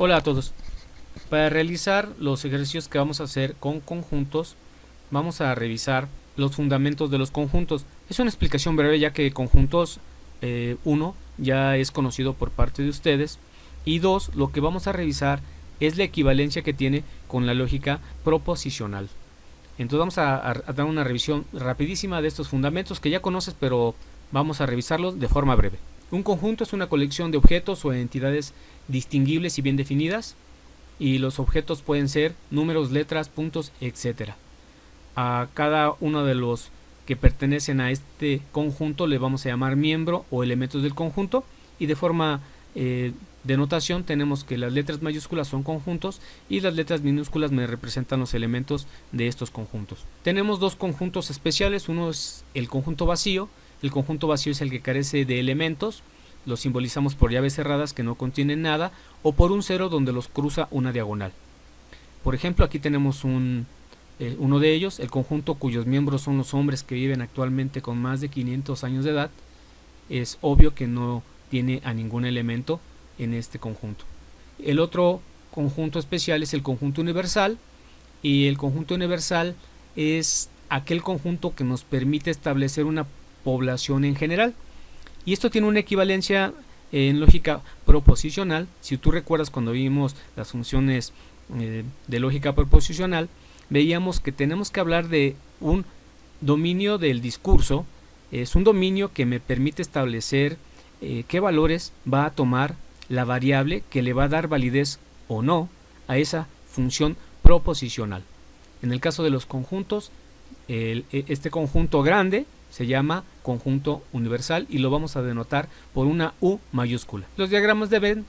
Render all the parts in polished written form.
Hola a todos. Para realizar los ejercicios que vamos a hacer con conjuntos, vamos a revisar los fundamentos de los conjuntos. Es una explicación breve ya que conjuntos 1 ya es conocido por parte de ustedes y 2 lo que vamos a revisar es la equivalencia que tiene con la lógica proposicional. Entonces vamos a dar una revisión rapidísima de estos fundamentos que ya conoces, pero vamos a revisarlos de forma breve. Un conjunto es una colección de objetos o entidades distinguibles y bien definidas, y los objetos pueden ser números, letras, puntos, etc. A cada uno de los que pertenecen a este conjunto le vamos a llamar miembro o elementos del conjunto, y de forma de notación tenemos que las letras mayúsculas son conjuntos y las letras minúsculas me representan los elementos de estos conjuntos. Tenemos dos conjuntos especiales, uno es el conjunto vacío. El conjunto vacío es el que carece de elementos, lo simbolizamos por llaves cerradas que no contienen nada o por un cero donde los cruza una diagonal. Por ejemplo, aquí tenemos uno de ellos, el conjunto cuyos miembros son los hombres que viven actualmente con más de 500 años de edad. Es obvio que no tiene a ningún elemento en este conjunto. El otro conjunto especial es el conjunto universal, y el conjunto universal es aquel conjunto que nos permite establecer una población en general, y esto tiene una equivalencia en lógica proposicional. Si tú recuerdas, cuando vimos las funciones de lógica proposicional, veíamos que tenemos que hablar de un dominio del discurso. Es un dominio que me permite establecer qué valores va a tomar la variable que le va a dar validez o no a esa función proposicional. En el caso de los conjuntos, este conjunto grande se llama conjunto universal y lo vamos a denotar por una U mayúscula. Los diagramas de Venn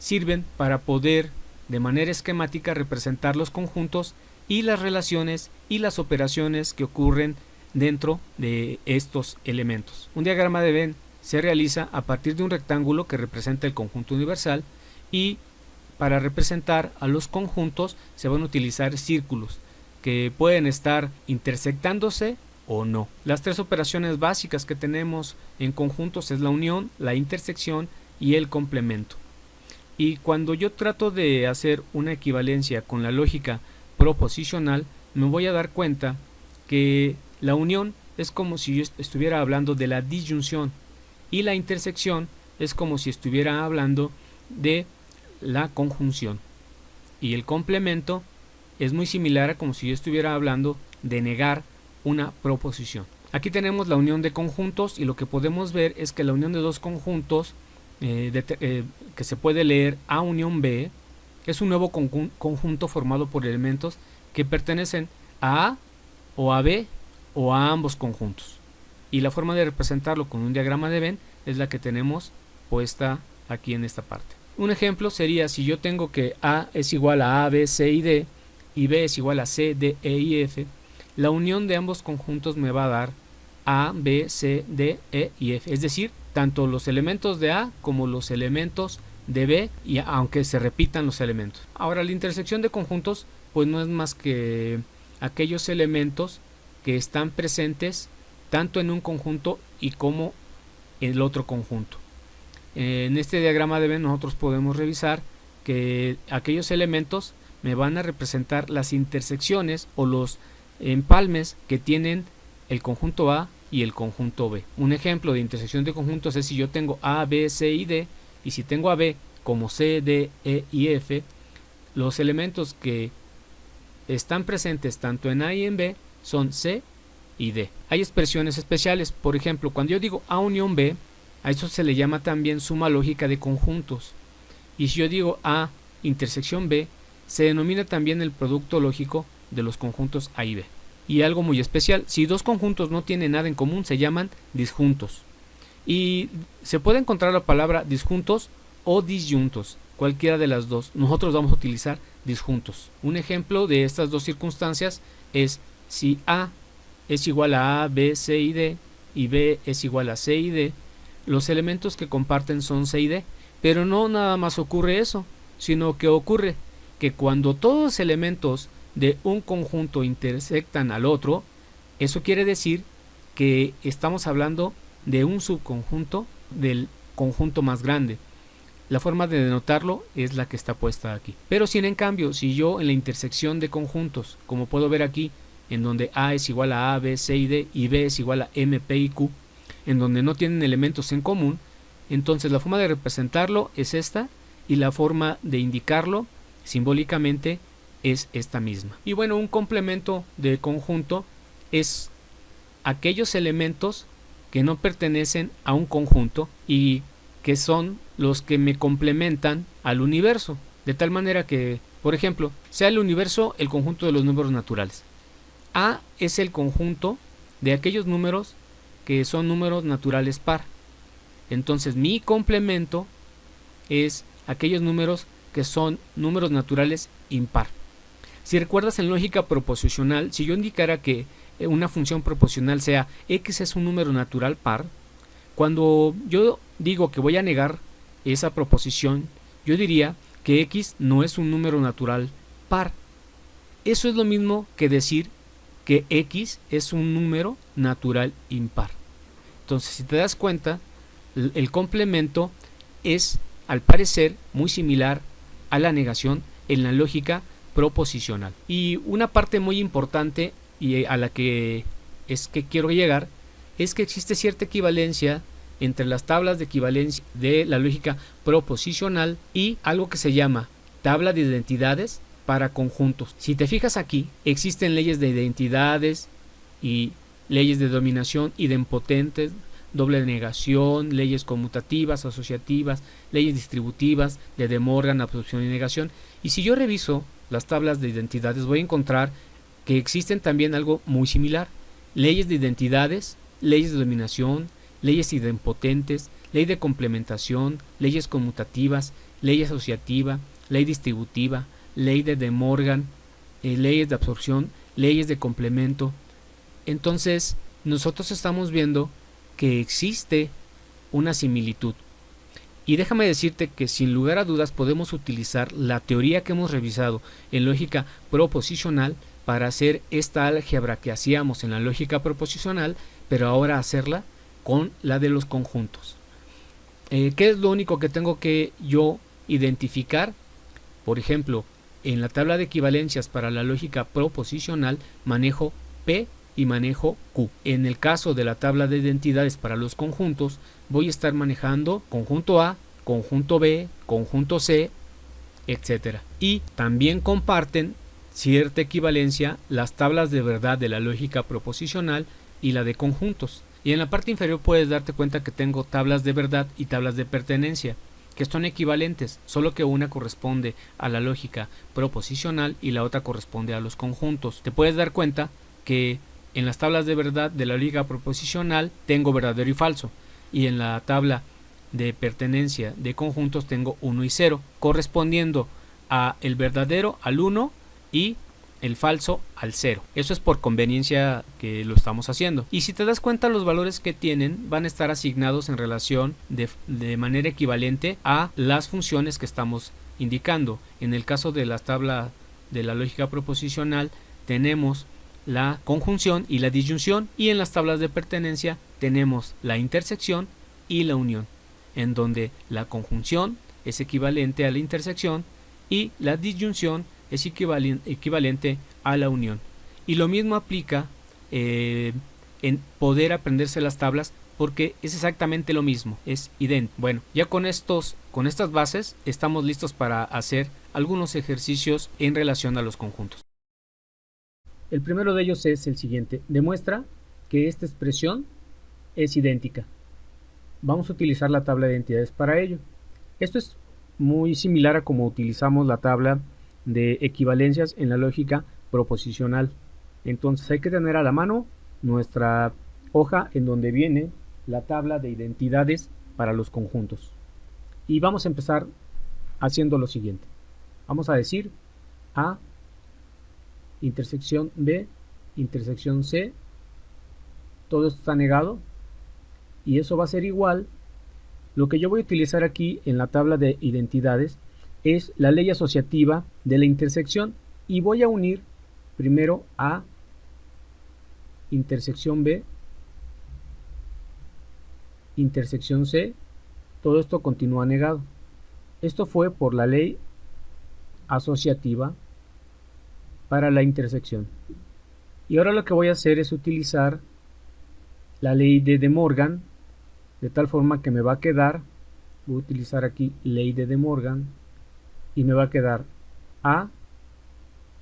sirven para poder de manera esquemática representar los conjuntos y las relaciones y las operaciones que ocurren dentro de estos elementos. Un diagrama de Venn se realiza a partir de un rectángulo que representa el conjunto universal, y para representar a los conjuntos se van a utilizar círculos que pueden estar intersectándose o no. Las tres operaciones básicas que tenemos en conjuntos es la unión, la intersección y el complemento. Y cuando yo trato de hacer una equivalencia con la lógica proposicional, me voy a dar cuenta que la unión es como si yo estuviera hablando de la disyunción, y la intersección es como si estuviera hablando de la conjunción, y el complemento es muy similar a como si yo estuviera hablando de negar una proposición. Aquí tenemos la unión de conjuntos, y lo que podemos ver es que la unión de dos conjuntos que se puede leer A unión B es un nuevo conjunto formado por elementos que pertenecen a A o a B o a ambos conjuntos, y la forma de representarlo con un diagrama de Venn es la que tenemos puesta aquí en esta parte. Un ejemplo sería si yo tengo que A es igual a B, C y D, y B es igual a C, D, E y F. La unión de ambos conjuntos me va a dar A, B, C, D, E y F, es decir, tanto los elementos de A como los elementos de B, y aunque se repitan los elementos. Ahora, la intersección de conjuntos pues no es más que aquellos elementos que están presentes tanto en un conjunto y como en el otro conjunto. En este diagrama de Venn nosotros podemos revisar que aquellos elementos me van a representar las intersecciones o los empalmes que tienen el conjunto A y el conjunto B. Un ejemplo de intersección de conjuntos es si yo tengo A, B, C y D, y si tengo a B como C, D, E y F, los elementos que están presentes tanto en A y en B son C y D. Hay expresiones especiales. Por ejemplo, cuando yo digo A unión B, a eso se le llama también suma lógica de conjuntos, y si yo digo A intersección B, se denomina también el producto lógico de los conjuntos A y B. Y algo muy especial, si dos conjuntos no tienen nada en común, se llaman disjuntos, y se puede encontrar la palabra disjuntos o disyuntos, cualquiera de las dos. Nosotros vamos a utilizar disjuntos. Un ejemplo de estas dos circunstancias es si A es igual a B, C y D, y B es igual a C y D. Los elementos que comparten son C y D, pero no nada más ocurre eso, sino que ocurre que cuando todos los elementos de un conjunto intersectan al otro, eso quiere decir que estamos hablando de un subconjunto del conjunto más grande. La forma de denotarlo es la que está puesta aquí. Pero si en cambio, si yo en la intersección de conjuntos, como puedo ver aquí, en donde A es igual a B, C y D, y B es igual a M, P y Q, en donde no tienen elementos en común, entonces la forma de representarlo es esta, y la forma de indicarlo simbólicamente es esta misma. Y bueno, un complemento de conjunto es aquellos elementos que no pertenecen a un conjunto y que son los que me complementan al universo, de tal manera que, por ejemplo, sea el universo el conjunto de los números naturales. A es el conjunto de aquellos números que son números naturales par. Entonces mi complemento es aquellos números que son números naturales impar. Si recuerdas en lógica proposicional, si yo indicara que una función proposicional sea x es un número natural par, cuando yo digo que voy a negar esa proposición, yo diría que x no es un número natural par. Eso es lo mismo que decir que x es un número natural impar. Entonces, si te das cuenta, el complemento es, al parecer, muy similar a la negación en la lógica proposicional. Y una parte muy importante y a la que es que quiero llegar es que existe cierta equivalencia entre las tablas de equivalencia de la lógica proposicional y algo que se llama tabla de identidades para conjuntos. Si te fijas aquí, existen leyes de identidades y leyes de dominación idempotentes, doble negación, leyes conmutativas, asociativas, leyes distributivas, de Morgan, absorción y negación. Y si yo reviso las tablas de identidades, voy a encontrar que existen también algo muy similar. Leyes de identidades, leyes de dominación, leyes idempotentes, ley de complementación, leyes conmutativas, ley asociativa, ley distributiva, ley de Morgan, leyes de absorción, leyes de complemento. Entonces, nosotros estamos viendo que existe una similitud. Y déjame decirte que sin lugar a dudas podemos utilizar la teoría que hemos revisado en lógica proposicional para hacer esta álgebra que hacíamos en la lógica proposicional, pero ahora hacerla con la de los conjuntos. ¿Qué es lo único que tengo que yo identificar? Por ejemplo, en la tabla de equivalencias para la lógica proposicional manejo P y manejo Q. En el caso de la tabla de identidades para los conjuntos, voy a estar manejando conjunto A, conjunto B, conjunto C, etc. Y también comparten cierta equivalencia las tablas de verdad de la lógica proposicional y la de conjuntos. Y en la parte inferior puedes darte cuenta que tengo tablas de verdad y tablas de pertenencia, que son equivalentes, solo que una corresponde a la lógica proposicional y la otra corresponde a los conjuntos. Te puedes dar cuenta que en las tablas de verdad de la lógica proposicional tengo verdadero y falso, y en la tabla de pertenencia de conjuntos tengo 1 y 0, correspondiendo a el verdadero al 1 y el falso al 0. Eso es por conveniencia que lo estamos haciendo. Y si te das cuenta, los valores que tienen van a estar asignados en relación de manera equivalente a las funciones que estamos indicando. En el caso de la tabla de la lógica proposicional tenemos la conjunción y la disyunción, y en las tablas de pertenencia tenemos la intersección y la unión, en donde la conjunción es equivalente a la intersección y la disyunción es equivalente a la unión. Y lo mismo aplica en poder aprenderse las tablas, porque es exactamente lo mismo, es idéntico. Bueno, ya con estas bases estamos listos para hacer algunos ejercicios en relación a los conjuntos. El primero de ellos es el siguiente: demuestra que esta expresión es idéntica. Vamos a utilizar la tabla de identidades para ello. Esto es muy similar a como utilizamos la tabla de equivalencias en la lógica proposicional. Entonces hay que tener a la mano nuestra hoja en donde viene la tabla de identidades para los conjuntos. Y vamos a empezar haciendo lo siguiente. Vamos a decir A intersección B, intersección C, todo esto está negado, y eso va a ser igual. Lo que yo voy a utilizar aquí en la tabla de identidades es la ley asociativa de la intersección, y voy a unir primero A intersección B, intersección C, todo esto continúa negado. Esto fue por la ley asociativa para la intersección. Y ahora lo que voy a hacer es utilizar la ley de Morgan, de tal forma que me va a quedar, voy a utilizar aquí ley de Morgan, y me va a quedar A,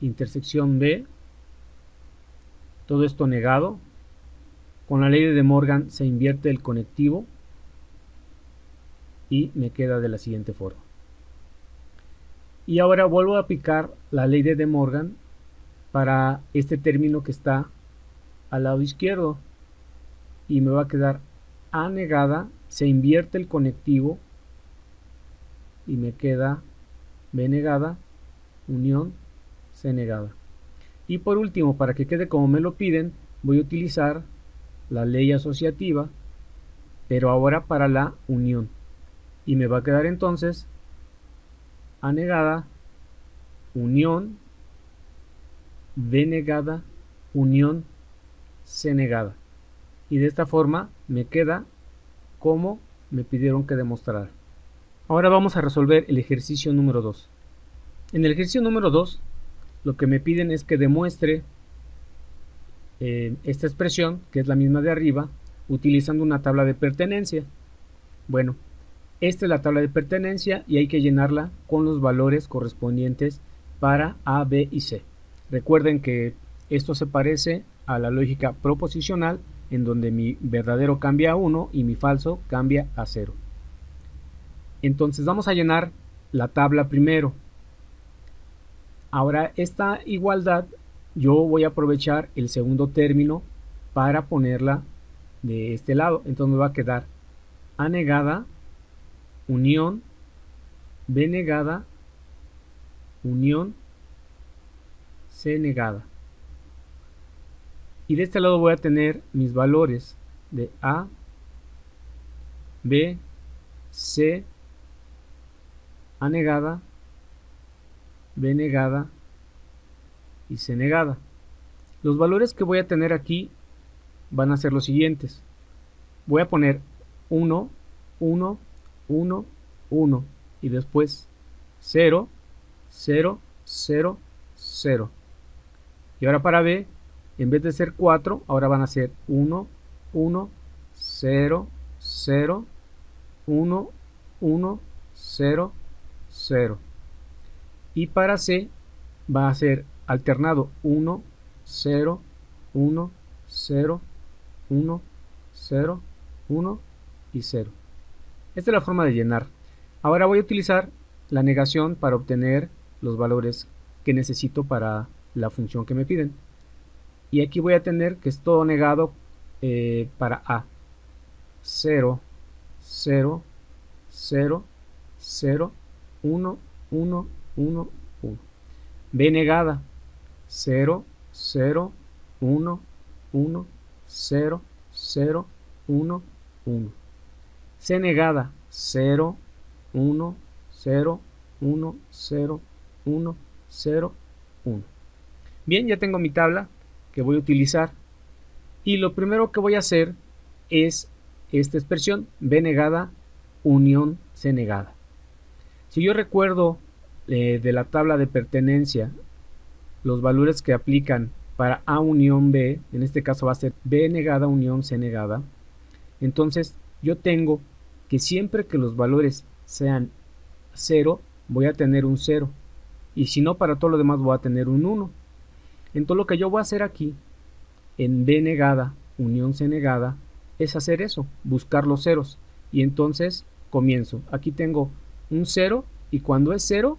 intersección B, todo esto negado. Con la ley de Morgan se invierte el conectivo y me queda de la siguiente forma. Y ahora vuelvo a aplicar la ley de Morgan para este término que está al lado izquierdo y me va a quedar A negada, se invierte el conectivo y me queda B negada, unión C negada. Y por último, para que quede como me lo piden, voy a utilizar la ley asociativa, pero ahora para la unión. Y me va a quedar entonces A negada, unión B negada, unión C negada. Y de esta forma me queda como me pidieron que demostrara. Ahora vamos a resolver el ejercicio número 2. En el ejercicio número 2, lo que me piden es que demuestre esta expresión, que es la misma de arriba, utilizando una tabla de pertenencia. Bueno, esta es la tabla de pertenencia y hay que llenarla con los valores correspondientes para A, B y C. Recuerden que esto se parece a la lógica proposicional, en donde mi verdadero cambia a 1 y mi falso cambia a 0. Entonces vamos a llenar la tabla primero. Ahora esta igualdad yo voy a aprovechar el segundo término para ponerla de este lado. Entonces me va a quedar A negada, unión B negada, unión C negada. Y de este lado voy a tener mis valores de A, B, C, A negada, B negada y C negada. Los valores que voy a tener aquí van a ser los siguientes. Voy a poner 1, 1, 1, 1 y después 0, 0, 0, 0. Y ahora para B, en vez de ser 4, ahora van a ser 1, 1, 0, 0, 1, 1, 0, 0. Y para C va a ser alternado 1, 0, 1, 0, 1, 0, 1 y 0. Esta es la forma de llenar. Ahora voy a utilizar la negación para obtener los valores que necesito para la función que me piden. Y aquí voy a tener que es todo negado para A. 0, 0, 0, 0, 1, 1, 1, 1. B negada. 0, 0, 1, 1, 0, 0, 1, 1. C negada. 0, 1, 0, 1, 0, 1, 0, 1. Bien, ya tengo mi tabla que voy a utilizar. Y lo primero que voy a hacer es esta expresión, B negada, unión C negada. Si yo recuerdo de la tabla de pertenencia los valores que aplican para A unión B, en este caso va a ser B negada unión C negada, entonces yo tengo que siempre que los valores sean 0, voy a tener un 0. Y si no, para todo lo demás voy a tener un 1. Entonces lo que yo voy a hacer aquí, en B negada, unión C negada, es hacer eso, buscar los ceros. Y entonces comienzo. Aquí tengo un 0 y cuando es 0,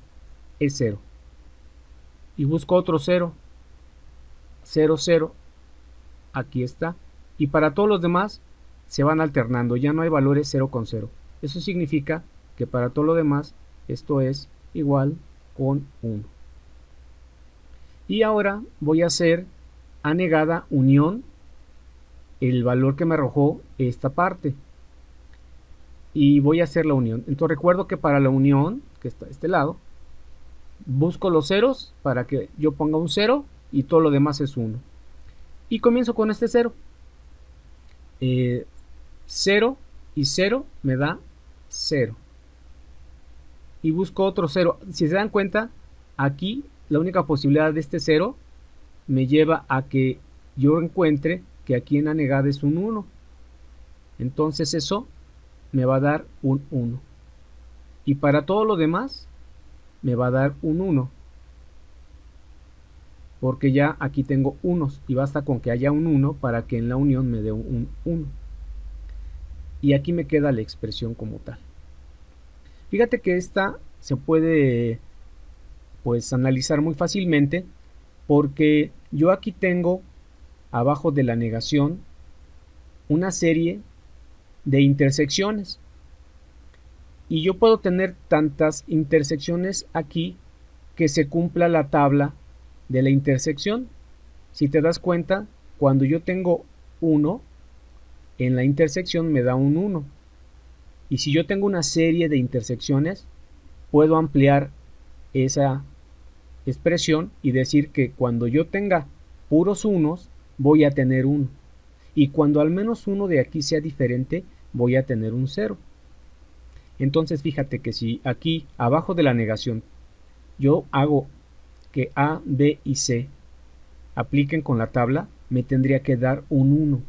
es 0. Y busco otro 0. 0, 0. Aquí está. Y para todos los demás se van alternando. Ya no hay valores 0 con 0. Eso significa que para todo lo demás esto es igual con 1. Y ahora voy a hacer A negada unión el valor que me arrojó esta parte. Y voy a hacer la unión. Entonces recuerdo que para la unión, que está de este lado, busco los ceros para que yo ponga un 0 y todo lo demás es 1. Y comienzo con este 0. 0 y 0 me da 0. y busco otro 0. Si se dan cuenta, aquí la única posibilidad de este 0 me lleva a que yo encuentre que aquí en la negada es un 1. Entonces eso me va a dar un 1. Y para todo lo demás me va a dar un 1. Porque ya aquí tengo unos y basta con que haya un 1 para que en la unión me dé un 1. Y aquí me queda la expresión como tal. Fíjate que esta se puede pues analizar muy fácilmente porque yo aquí tengo abajo de la negación una serie de intersecciones y yo puedo tener tantas intersecciones aquí que se cumpla la tabla de la intersección. Si te das cuenta, cuando yo tengo 1 en la intersección me da un 1, y si yo tengo una serie de intersecciones puedo ampliar esa expresión y decir que cuando yo tenga puros unos voy a tener 1, y cuando al menos uno de aquí sea diferente voy a tener un 0. Entonces fíjate que si aquí abajo de la negación yo hago que A, B y C apliquen con la tabla, me tendría que dar un 1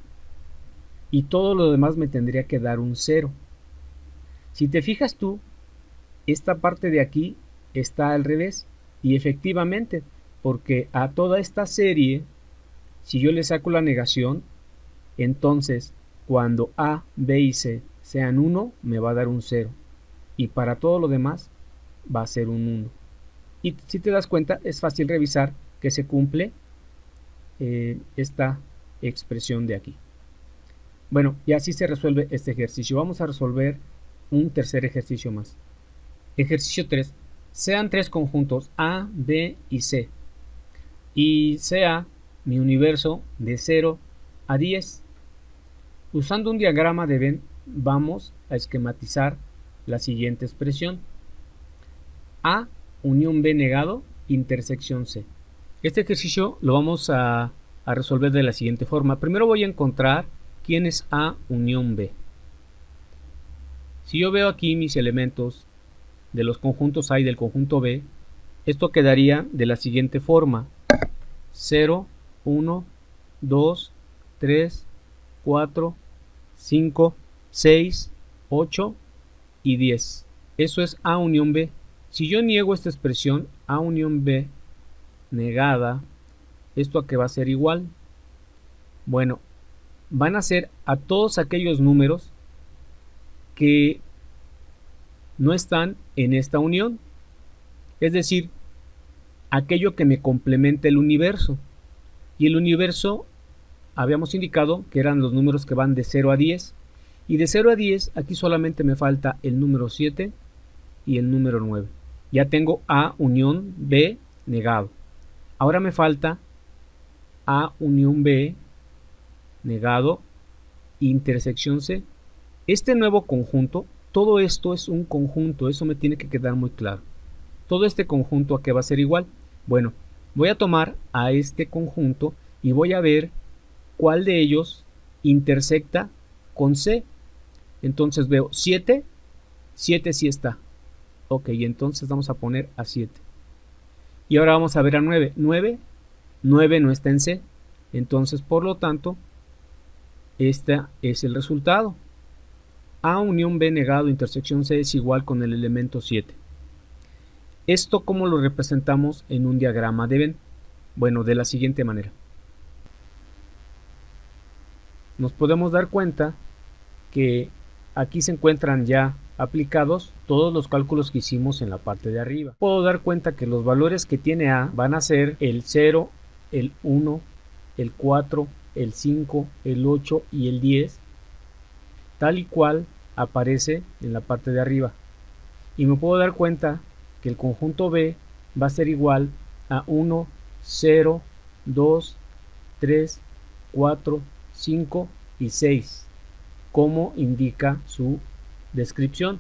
y todo lo demás me tendría que dar un 0. Si te fijas tú, esta parte de aquí está al revés, y efectivamente, porque a toda esta serie, si yo le saco la negación, entonces cuando A, B y C sean 1, me va a dar un 0, y para todo lo demás va a ser un 1. Y si te das cuenta, es fácil revisar que se cumple esta expresión de aquí. Bueno, y así se resuelve este ejercicio. Vamos a resolver un tercer ejercicio más. Ejercicio 3. Sean tres conjuntos A, B y C. Y sea mi universo de 0 a 10. Usando un diagrama de Venn, vamos a esquematizar la siguiente expresión. A unión B negado, intersección C. Este ejercicio lo vamos a resolver de la siguiente forma. Primero voy a encontrar quién es A unión B. Si yo veo aquí mis elementos de los conjuntos A y del conjunto B, esto quedaría de la siguiente forma: 0, 1, 2, 3, 4, 5, 6, 8 y 10. Eso es A unión B. Si yo niego esta expresión, A unión B negada, ¿esto a qué va a ser igual? Bueno, van a ser a todos aquellos números que no están en esta unión, es decir, aquello que me complementa el universo. Y el universo habíamos indicado que eran los números que van de 0 a 10, y de 0 a 10 aquí solamente me falta el número 7 y el número 9. Ya tengo A unión B negado. Ahora me falta A unión B negado, intersección C. Este nuevo conjunto, todo esto es un conjunto, eso me tiene que quedar muy claro. Todo este conjunto, ¿a qué va a ser igual? Bueno, voy a tomar a este conjunto y voy a ver cuál de ellos intersecta con C. Entonces veo 7, 7 sí está. Ok, entonces vamos a poner a 7. Y ahora vamos a ver a 9. 9 no está en C. Entonces, por lo tanto, este es el resultado. A unión B negado, intersección C es igual con el elemento 7. ¿Esto cómo lo representamos en un diagrama de Venn? Bueno, de la siguiente manera. Nos podemos dar cuenta que aquí se encuentran ya aplicados todos los cálculos que hicimos en la parte de arriba. Puedo dar cuenta que los valores que tiene A van a ser el 0, el 1, el 4, el 5, el 8 y el 10, tal y cual aparece en la parte de arriba. Y me puedo dar cuenta que el conjunto B va a ser igual a 1, 0, 2, 3, 4, 5 y 6, como indica su descripción.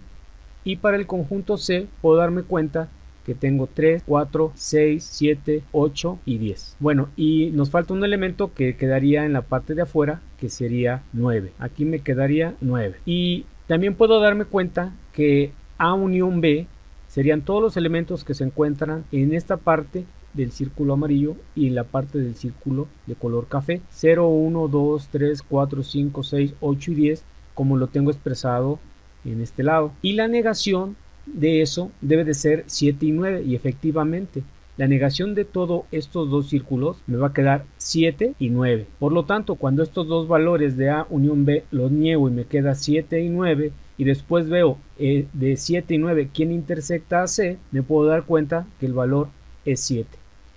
Y para el conjunto C puedo darme cuenta que tengo 3, 4, 6, 7, 8 y 10. Bueno, y nos falta un elemento que quedaría en la parte de afuera, que sería 9. Aquí me quedaría 9. Y también puedo darme cuenta que A unión B serían todos los elementos que se encuentran en esta parte del círculo amarillo y en la parte del círculo de color café. 0, 1, 2, 3, 4, 5, 6, 8 y 10, como lo tengo expresado en este lado. Y la negación de eso debe de ser 7 y 9, y efectivamente la negación de todos estos dos círculos me va a quedar 7 y 9. Por lo tanto, cuando estos dos valores de A unión B los niego y me queda 7 y 9, y después veo de 7 y 9 quién intersecta a C, me puedo dar cuenta que el valor es 7,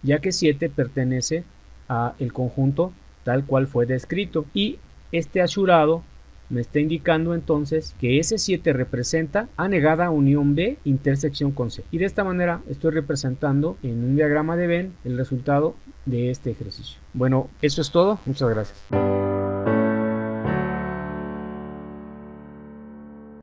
ya que 7 pertenece a el conjunto tal cual fue descrito, y este asurado me está indicando entonces que ese 7 representa A negada unión B intersección con C, y de esta manera estoy representando en un diagrama de Venn el resultado de este ejercicio. Bueno, eso es todo, muchas gracias.